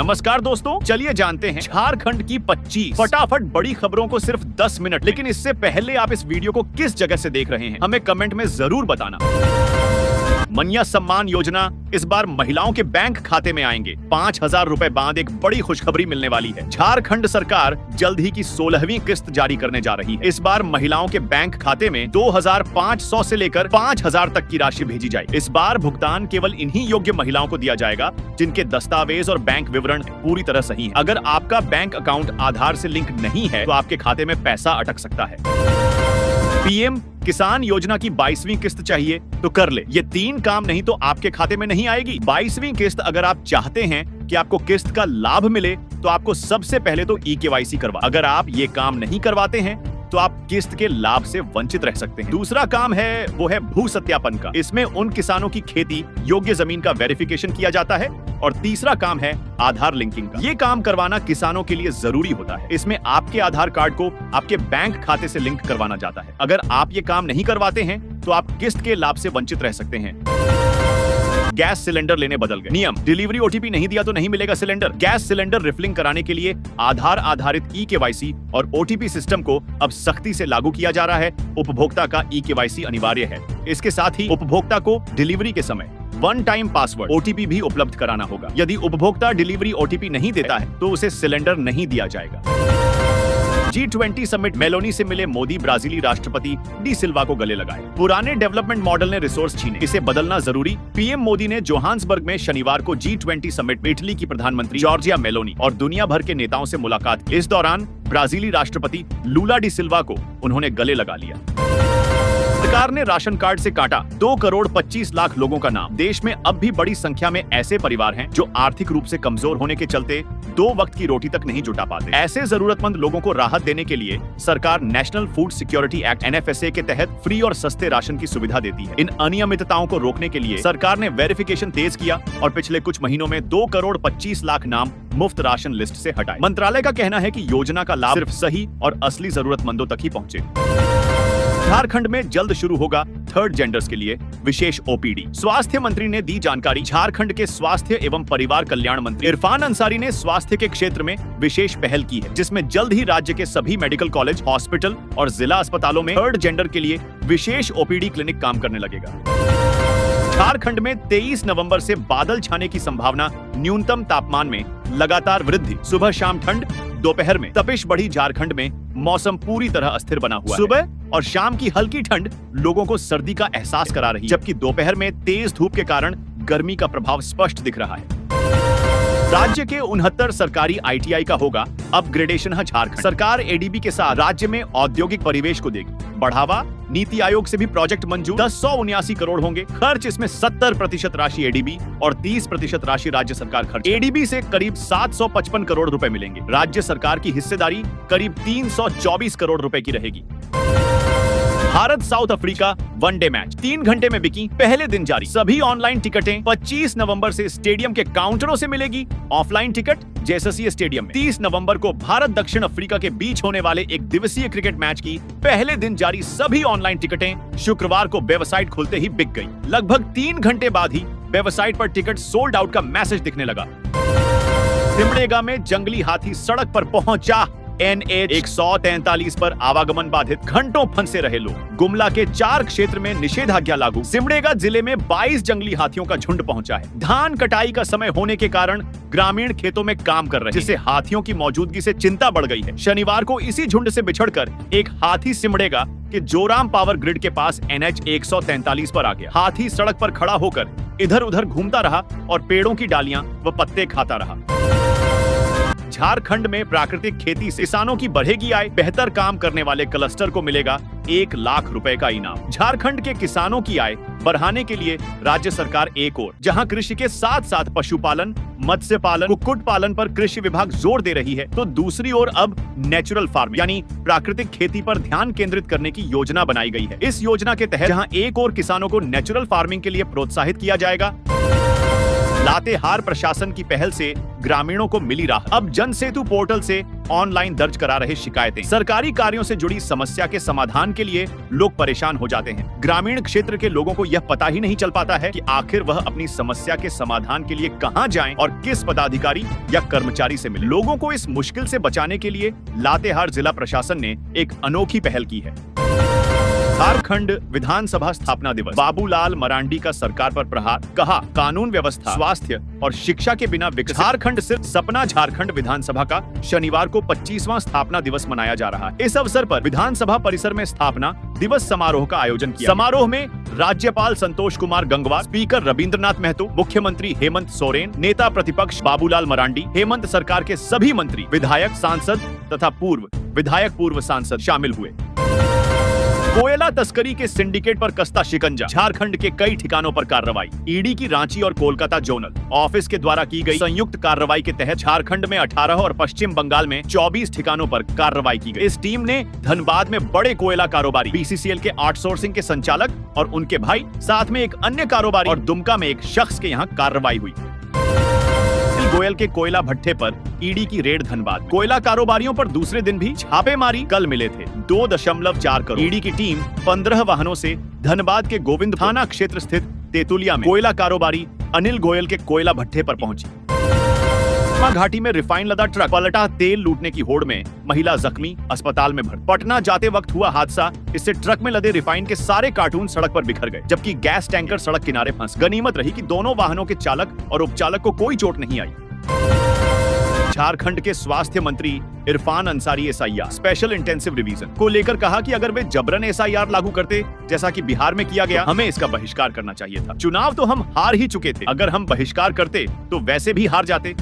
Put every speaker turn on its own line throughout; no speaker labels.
नमस्कार दोस्तों, चलिए जानते हैं झारखंड की 25 फटाफट बड़ी खबरों को सिर्फ 10 मिनट। लेकिन इससे पहले आप इस वीडियो को किस जगह से देख रहे हैं हमें कमेंट में जरूर बताना। मन्या सम्मान योजना इस बार महिलाओं के बैंक खाते में आएंगे। 5,000 रुपए बाद एक बड़ी खुशखबरी मिलने वाली है। झारखंड सरकार जल्द ही की 16वीं किस्त जारी करने जा रही है। इस बार महिलाओं के बैंक खाते में 2,500 से लेकर 5,000 तक की राशि भेजी जाएगी। इस बार भुगतान केवल इन्हीं योग्य महिलाओं को दिया जाएगा जिनके दस्तावेज और बैंक विवरण पूरी तरह सही है। अगर आपका बैंक अकाउंट आधार से लिंक नहीं है तो आपके खाते में पैसा अटक सकता है। पीएम किसान योजना की 22वीं किस्त चाहिए तो कर ले। ये 3 काम नहीं तो आपके खाते में नहीं आएगी। 22वीं किस्त अगर आप चाहते हैं कि आपको किस्त का लाभ मिले तो आपको सबसे पहले तो ई-केवाईसी करवा। अगर आप ये काम नहीं करवाते हैं तो आप किस्त के लाभ से वंचित रह सकते हैं। दूसरा काम है वो है भू सत्यापन का। इसमें उन किसानों की खेती योग्य जमीन का वेरिफिकेशन किया जाता है। और तीसरा काम है आधार लिंकिंग का। ये काम करवाना किसानों के लिए जरूरी होता है। इसमें आपके आधार कार्ड को आपके बैंक खाते से लिंक करवाना जाता है। अगर आप ये काम नहीं करवाते हैं तो आप किस्त के लाभ से वंचित रह सकते हैं। गैस सिलेंडर लेने बदल गए नियम। डिलीवरी ओटीपी नहीं दिया तो नहीं मिलेगा सिलेंडर। गैस सिलेंडर रिफिलिंग कराने के लिए आधार आधारित ई-केवाईसी और ओटीपी सिस्टम को अब सख्ती से लागू किया जा रहा है। उपभोक्ता का ई-केवाईसी अनिवार्य है। इसके साथ ही उपभोक्ता को डिलीवरी के समय 1 टाइम पासवर्ड ओटीपी भी उपलब्ध कराना होगा। यदि उपभोक्ता डिलीवरी ओटीपी नहीं देता है तो उसे सिलेंडर नहीं दिया जाएगा। G20 समिट मेलोनी से मिले मोदी ब्राजीली राष्ट्रपति डी सिल्वा को गले लगाए। पुराने डेवलपमेंट मॉडल ने रिसोर्स छीने, इसे बदलना जरूरी। पीएम मोदी ने जोहान्सबर्ग में शनिवार को G20 समिट में इटली की प्रधानमंत्री जॉर्जिया मेलोनी और दुनिया भर के नेताओं से मुलाकात की। इस दौरान ब्राजीली राष्ट्रपति लूला डी सिल्वा को उन्होंने गले लगा लिया। सरकार ने राशन कार्ड से काटा 2 करोड़ 25 लाख लोगों का नाम। देश में अब भी बड़ी संख्या में ऐसे परिवार हैं जो आर्थिक रूप से कमजोर होने के चलते 2 वक्त की रोटी तक नहीं जुटा पाते। ऐसे जरूरतमंद लोगों को राहत देने के लिए सरकार national food security act NFSA के तहत फ्री और सस्ते राशन की सुविधा देती है। इन अनियमितताओं को रोकने के लिए सरकार ने वेरिफिकेशन तेज किया और पिछले कुछ महीनों में 2 करोड़ 25 लाख नाम मुफ्त राशन लिस्ट से हटाए। मंत्रालय का कहना है कि योजना का लाभ सिर्फ सही और असली जरूरतमंदों तक ही पहुंचे। झारखंड में जल्द शुरू होगा थर्ड जेंडर्स के लिए विशेष ओपीडी। स्वास्थ्य मंत्री ने दी जानकारी। झारखंड के स्वास्थ्य एवं परिवार कल्याण मंत्री इरफान अंसारी ने स्वास्थ्य के क्षेत्र में विशेष पहल की है, जिसमें जल्द ही राज्य के सभी मेडिकल कॉलेज, हॉस्पिटल और जिला अस्पतालों में थर्ड जेंडर के लिए विशेष ओपीडी क्लिनिक काम करने लगेगा। झारखंड में 23 नवंबर से बादल छाने की संभावना। न्यूनतम तापमान में लगातार वृद्धि। सुबह शाम ठंड, दोपहर में तपिश बढ़ी। झारखंड में मौसम पूरी तरह अस्थिर बना हुआ है। सुबह और शाम की हल्की ठंड लोगों को सर्दी का एहसास करा रही है, जबकि दोपहर में तेज धूप के कारण गर्मी का प्रभाव स्पष्ट दिख रहा है। राज्य के 69 सरकारी ITI का होगा अपग्रेडेशन। झारखंड सरकार ADB के साथ राज्य में औद्योगिक परिवेश को देगी बढ़ावा। नीति आयोग से भी प्रोजेक्ट मंजूर। 10,179 करोड़ होंगे खर्च। इसमें 70% राशि ADB और 30% राशि राज्य सरकार खर्च। ADB से करीब 755 करोड़ रुपए मिलेंगे। राज्य सरकार की हिस्सेदारी करीब 324 करोड़ रुपए की रहेगी। Bharat south Africa one day match 3 घंटे में बिकी। पहले दिन जारी। सभी ऑनलाइन टिकटें 25 नवंबर से स्टेडियम के काउंटरों से मिलेगी। ऑफलाइन टिकट जेएससीए स्टेडियम में। 30 नवंबर को भारत दक्षिण अफ्रीका के बीच होने वाले एक दिवसीय क्रिकेट मैच की पहले दिन जारी सभी ऑनलाइन टिकटें शुक्रवार को वेबसाइट खुलते ही बिक गई। लगभग 3 घंटे बाद ही वेबसाइट पर टिकट सोल्ड आउट का मैसेज दिखने लगा। सिमडेगा में जंगली हाथी सड़क पर पहुंचा। NH 143 पर आवागमन बाधित। घंटों फंसे रहे लोग। गुमला के 4 क्षेत्र में निषेधाज्ञा लागू। सिमडेगा जिले में 22 जंगली हाथियों का झुंड पहुंचा है। धान कटाई का समय होने के कारण ग्रामीण खेतों में काम कर रहे हैं, जिससे हाथियों की मौजूदगी से चिंता बढ़ गई है। शनिवार को इसी झुंड से बिछड़कर एक हाथी सिमडेगा के जोराम पावर ग्रिड के पास NH 143 पर आ गया। हाथी सड़क पर खड़ा होकर इधर उधर घूमता रहा और पेड़ों की डालियां व पत्ते खाता रहा। झारखंड में प्राकृतिक खेती से किसानों की बढ़ेगी आय। बेहतर काम करने वाले क्लस्टर को मिलेगा 1 लाख रुपए का इनाम। झारखंड के किसानों की आय बढ़ाने के लिए राज्य सरकार एक ओर जहां कृषि के साथ साथ पशुपालन, मत्स्य पालन, कुक्कुट पालन पर कृषि विभाग जोर दे रही है, तो दूसरी ओर अब नेचुरल फार्मिंग यानी प्राकृतिक खेती पर ध्यान केंद्रित करने की योजना बनाई गई है। इस योजना के तहत जहां एक ओर किसानों को नेचुरल फार्मिंग के लिए प्रोत्साहित किया जाएगा, लातेहार प्रशासन की पहल से ग्रामीणों को मिली राहत। अब जन सेतु पोर्टल से ऑनलाइन दर्ज करा रहे शिकायतें। सरकारी कार्यों से जुड़ी समस्या के समाधान के लिए लोग परेशान हो जाते हैं। ग्रामीण क्षेत्र के लोगों को यह पता ही नहीं चल पाता है कि आखिर वह अपनी समस्या के समाधान के लिए कहां जाएं और किस पदाधिकारी या कर्मचारी से मिले। लोगों को इस मुश्किल से बचाने के लिए लातेहार जिला प्रशासन ने एक अनोखी पहल की है। झारखंड विधानसभा स्थापना दिवस। बाबूलाल मरांडी का सरकार पर प्रहार। कहा, कानून व्यवस्था, स्वास्थ्य और शिक्षा के बिना विकसित झारखंड सिर्फ सपना। झारखंड विधानसभा का शनिवार को 25वां स्थापना दिवस मनाया जा रहा है। इस अवसर पर विधानसभा परिसर में स्थापना दिवस समारोह का आयोजन किया। समारोह में राज्यपाल संतोष कुमार गंगवार, स्पीकर रविंद्रनाथ महतो, मुख्यमंत्री हेमंत सोरेन, नेता प्रतिपक्ष बाबूलाल मरांडी, हेमंत सरकार के सभी मंत्री, विधायक, सांसद तथा पूर्व विधायक, पूर्व सांसद शामिल हुए। कोयला तस्करी के सिंडिकेट पर कसता शिकंजा। झारखंड के कई ठिकानों पर कार्रवाई। ईडी की रांची और कोलकाता जोनल ऑफिस के द्वारा की गई संयुक्त कार्रवाई के तहत झारखंड में 18 और पश्चिम बंगाल में 24 ठिकानों पर कार्रवाई की गई। इस टीम ने धनबाद में बड़े कोयला कारोबारी, बीसीसीएल के आउटसोर्सिंग के संचालक और उनके भाई, साथ में एक अन्य कारोबारी और दुमका में एक शख्स के यहाँ कार्रवाई हुई। गोयल के कोयला भट्ठे पर ईडी की रेड। धनबाद कोयला कारोबारियों पर दूसरे दिन भी छापेमारी। कल मिले थे 2.4 करोड़। ईडी की टीम 15 वाहनों से धनबाद के गोविंद थाना क्षेत्र स्थित तेतुलिया में कोयला कारोबारी अनिल गोयल के कोयला भट्ठे पर पहुंची। घाटी में रिफाइन लदा ट्रक पलटा। तेल लूटने की होड़ में महिला जख्मी, अस्पताल में भर्ती। पटना जाते वक्त हुआ हादसा। इससे ट्रक में लदे रिफाइन के सारे कार्टून सड़क पर बिखर गए, जबकि गैस टैंकर सड़क किनारे फंस। गनीमत रही कि दोनों वाहनों के चालक और उपचालक को कोई चोट नहीं आई। झारखंड के स्वास्थ्य मंत्री Irfan Ansari SIR special intensive revision को लेकर कहा कि अगर वे जबरन एसआईआर लागू करते, जैसा कि बिहार में किया गया, हमें इसका बहिष्कार करना चाहिए था। चुनाव तो हम हार ही चुके थे, अगर हम बहिष्कार करते तो वैसे भी हार जाते।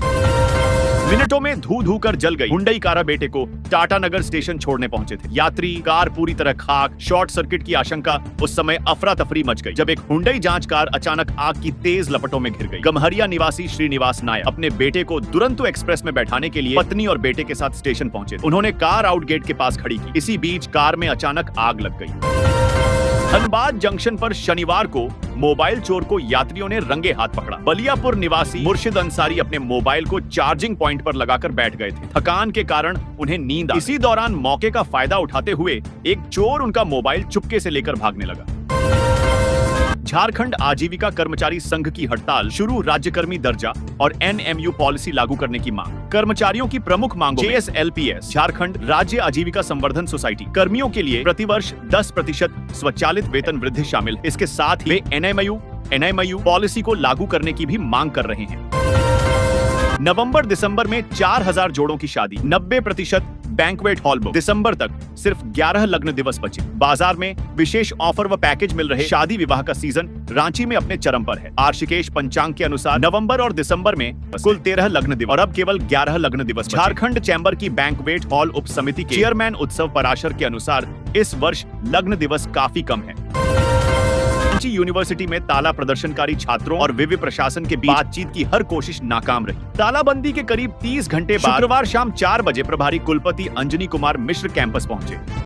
मिनटों में धू कर जल गई हुंडई कार बेटे को टाटा नगर स्टेशन छोड़ने पहुंचे थे यात्री। कार पूरी तरह खाक। शॉर्ट सर्किट की आशंका। उस समय अफरा तफरी मच गई जब एक हुंडई जांच कार अचानक आग की तेज लपटों में घिर गई। गम्हरिया निवासी श्रीनिवास नायक अपने बेटे को दुरंतो एक्सप्रेस में बैठाने के लिए पत्नी और बेटे के साथ स्टेशन पहुंचे। उन्होंने कार आउटगेट के पास खड़ी की। इसी बीच कार में अचानक आग लग गई। धनबाद जंक्शन पर शनिवार को मोबाइल चोर को यात्रियों ने रंगे हाथ पकड़ा। बलियापुर निवासी मुर्शिद अंसारी अपने मोबाइल को चार्जिंग पॉइंट पर लगाकर बैठ गए थे। थकान के कारण उन्हें नींद आ गई। इसी दौरान मौके का फायदा उठाते हुए एक चोर उनका मोबाइल चुपके से लेकर भागने लगा। झारखंड आजीविका कर्मचारी संघ की हड़ताल शुरू। राज्यकर्मी दर्जा और एनएमयू पॉलिसी लागू करने की मांग। कर्मचारियों की प्रमुख मांगों में जेएसएलपीएस झारखंड राज्य आजीविका संवर्धन सोसाइटी कर्मियों के लिए प्रतिवर्ष 10% स्वचालित वेतन वृद्धि शामिल। इसके साथ ही वे एनएमयू पॉलिसी को लागू करने की भी मांग कर रहे हैं। नवंबर दिसंबर में 4000 जोड़ों की शादी। 90% बैंक्वेट हॉल बुक। दिसंबर तक सिर्फ 11 लग्न दिवस बचे। बाजार में विशेष ऑफर व पैकेज मिल रहे। शादी विवाह का सीजन रांची में अपने चरम पर है। आर्षिकेश पंचांग के अनुसार नवंबर और दिसंबर में कुल 13 लग्न दिवस और अब केवल 11 लग्न दिवस। झारखंड चैम्बर की बैंक्वेट हॉल उप समिति के चेयरमैन उत्सव पराशर के अनुसार इस वर्ष लग्न दिवस काफी कम है। रांची यूनिवर्सिटी में ताला प्रदर्शनकारी छात्रों और विवि प्रशासन के बीच बातचीत की हर कोशिश नाकाम रही। तालाबंदी के करीब 30 घंटे बाद शुक्रवार शाम 4 बजे प्रभारी कुलपति अंजनी कुमार मिश्र कैंपस पहुंचे।